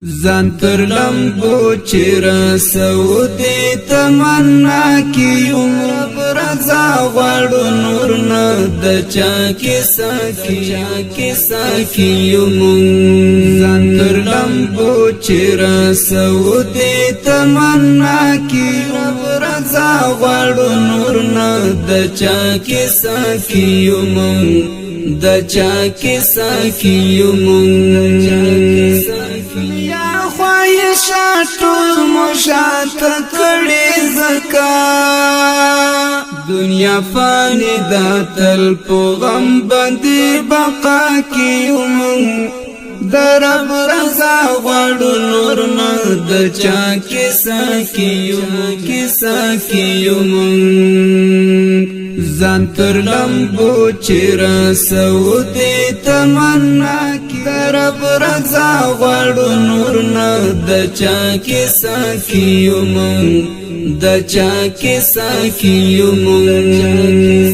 ځان تر لمبو چې رسو دې تمنا کې یو رضا غواړو نور نه د چا کیسه کې یو ځان تر لمبو چې رسو دې تمنا کې یو رضا غواړو نور نه د چا کیسه کې یو د چا کیسه کې یو یا خواهشات ټول مشات کړي زکا دنیا فانی دا تل په غم باندې بقا کې یو در رب رضا غواړو نور نه د چا کیسه کې یو ځان تر لمبو چې رسو دې تمنا کې در رب رضا غواړو نور نه د چا کیسه کې یو د چا کیسه کې یو